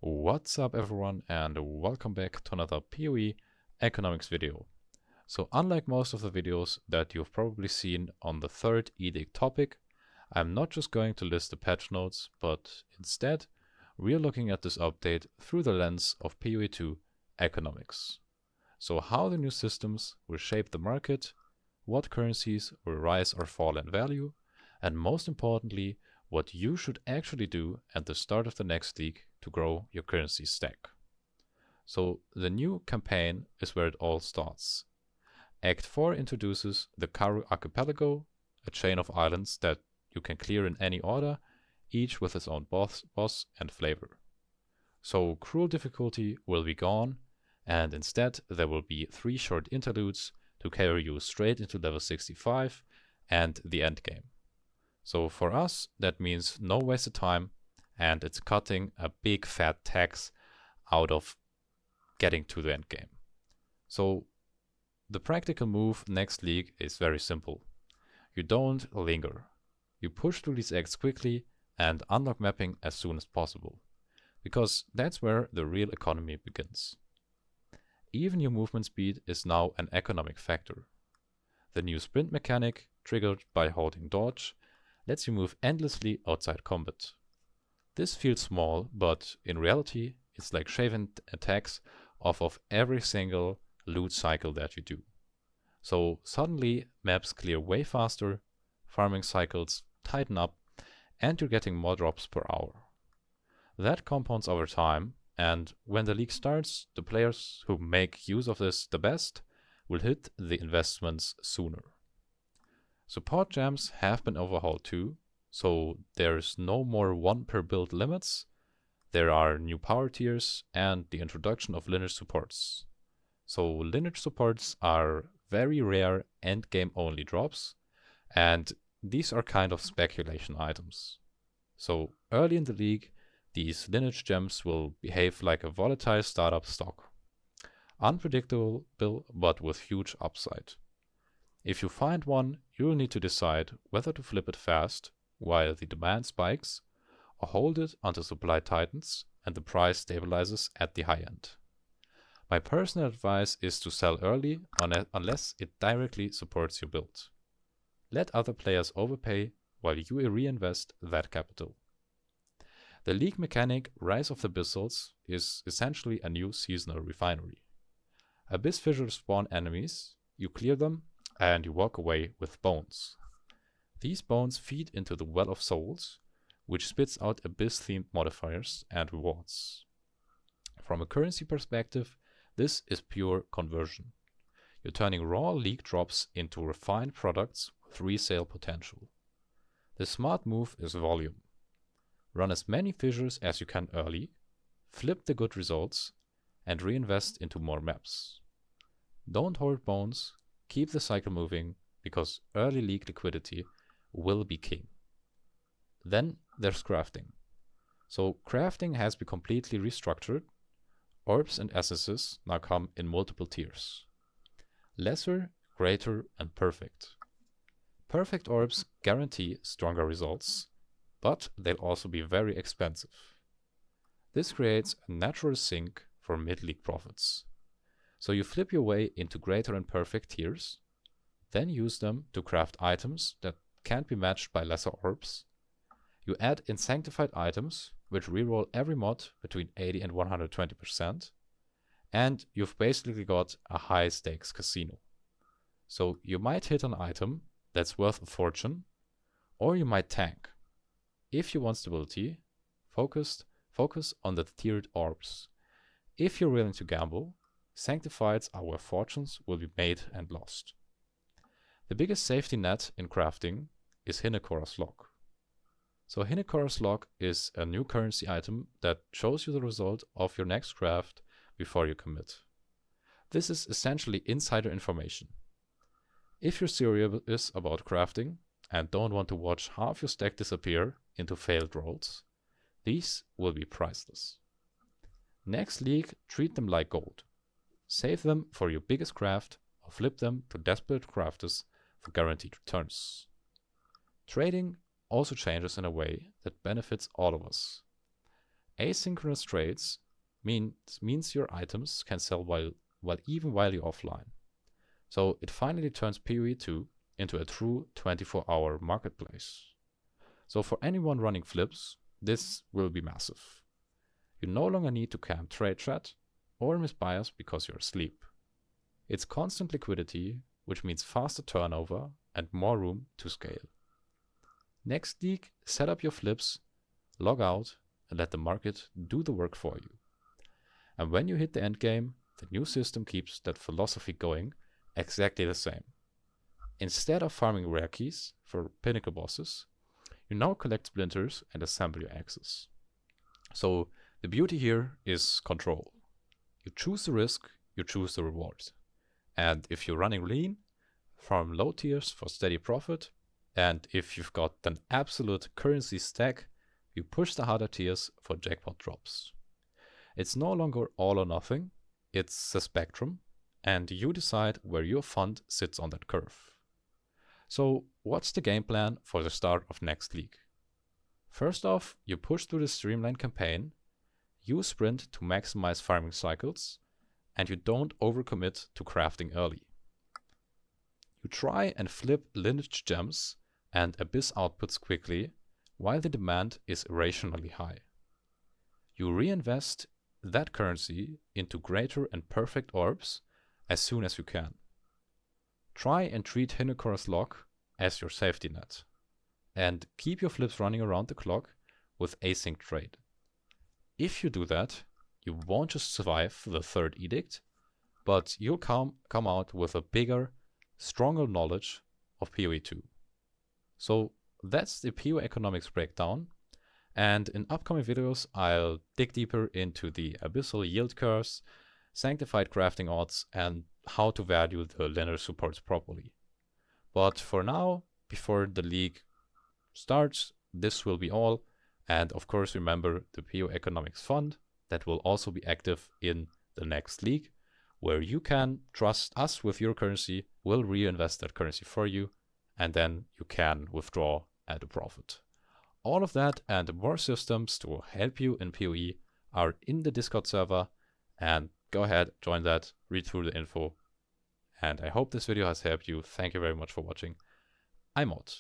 What's up everyone and welcome back to another PoE economics video. So unlike most of the videos that you've probably seen on the third Edict topic, I'm not just going to list the patch notes, but instead we're looking at this update through the lens of PoE2 economics. So how the new systems will shape the market, what currencies will rise or fall in value, and most importantly, what you should actually do at the start of the next league to grow your currency stack. So the new campaign is where it all starts. Act 4 introduces the Karu Archipelago, a chain of islands that you can clear in any order, each with its own boss and flavor. So cruel difficulty will be gone, and instead there will be 3 short interludes to carry you straight into level 65 and the endgame. So for us, that means no wasted time, and it's cutting a big fat tax out of getting to the end game. So the practical move next league is very simple. You don't linger. You push through these acts quickly and unlock mapping as soon as possible, because that's where the real economy begins. Even your movement speed is now an economic factor. The new sprint mechanic, triggered by holding dodge, lets you move endlessly outside combat. This feels small, but in reality, it's like shaving attacks off of every single loot cycle that you do. So suddenly, maps clear way faster, farming cycles tighten up, and you're getting more drops per hour. That compounds over time, and when the league starts, the players who make use of this the best will hit the investments sooner. Support gems have been overhauled too, so there's no more 1 per build limits. There are new power tiers and the introduction of lineage supports. So lineage supports are very rare endgame only drops, and these are kind of speculation items. So early in the league, these lineage gems will behave like a volatile startup stock. Unpredictable, but with huge upside. If you find one, you will need to decide whether to flip it fast while the demand spikes, or hold it until supply tightens and the price stabilizes at the high end. My personal advice is to sell early unless it directly supports your build. Let other players overpay while you reinvest that capital. The league mechanic Rise of the Abyssals is essentially a new seasonal refinery. Abyss fissures spawn enemies, you clear them, and you walk away with bones. These bones feed into the Well of Souls, which spits out Abyss-themed modifiers and rewards. From a currency perspective, this is pure conversion. You're turning raw league drops into refined products with resale potential. The smart move is volume. Run as many fissures as you can early, flip the good results, and reinvest into more maps. Don't hoard bones. Keep the cycle moving, because early league liquidity will be king. Then there's crafting. So crafting has been completely restructured. Orbs and essences now come in multiple tiers. Lesser, greater, and perfect. Perfect orbs guarantee stronger results, but they'll also be very expensive. This creates a natural sink for mid-league profits. So you flip your way into greater and perfect tiers, then use them to craft items that can't be matched by lesser orbs. You add in sanctified items, which reroll every mod between 80 and 120%, and you've basically got a high stakes casino. So you might hit an item that's worth a fortune, or you might tank. If you want stability, focus on the tiered orbs. If you're willing to gamble, Sanctifieds are where fortunes will be made and lost. The biggest safety net in crafting is Hinekora's Log. So Hinekora's Log is a new currency item that shows you the result of your next craft before you commit. This is essentially insider information. If you're serious about crafting and don't want to watch half your stack disappear into failed rolls, these will be priceless. Next league, treat them like gold. Save them for your biggest craft or flip them to desperate crafters for guaranteed returns. Trading also changes in a way that benefits all of us. Asynchronous trades means your items can sell while you're offline. So it finally turns PoE2 into a true 24-hour marketplace. So for anyone running flips, this will be massive. You no longer need to camp trade chat or miss buyers because you're asleep. It's constant liquidity, which means faster turnover and more room to scale. Next league, set up your flips, log out, and let the market do the work for you. And when you hit the endgame, the new system keeps that philosophy going exactly the same. Instead of farming rare keys for pinnacle bosses, you now collect splinters and assemble your axes. So the beauty here is control. You choose the risk, you choose the reward. And if you're running lean, farm low tiers for steady profit. And if you've got an absolute currency stack, you push the harder tiers for jackpot drops. It's no longer all or nothing, it's a spectrum, and you decide where your fund sits on that curve. So what's the game plan for the start of next league? First off, you push through the streamlined campaign, you sprint to maximize farming cycles, and you don't overcommit to crafting early. You try and flip lineage gems and abyss outputs quickly, while the demand is irrationally high. You reinvest that currency into greater and perfect orbs as soon as you can. Try and treat Hinekora's lock as your safety net, and keep your flips running around the clock with async trade. If you do that, you won't just survive the third edict, but you'll come out with a bigger, stronger knowledge of PoE2. So that's the PoE economics breakdown, and in upcoming videos I'll dig deeper into the abyssal yield curves, sanctified crafting odds, and how to value the linear supports properly. But for now, before the league starts, this will be all. And of course, remember the PoE Economics Fund that will also be active in the next league, where you can trust us with your currency, we'll reinvest that currency for you, and then you can withdraw at a profit. All of that and more systems to help you in PoE are in the Discord server, and go ahead, join that, read through the info, and I hope this video has helped you. Thank you very much for watching. I'm out.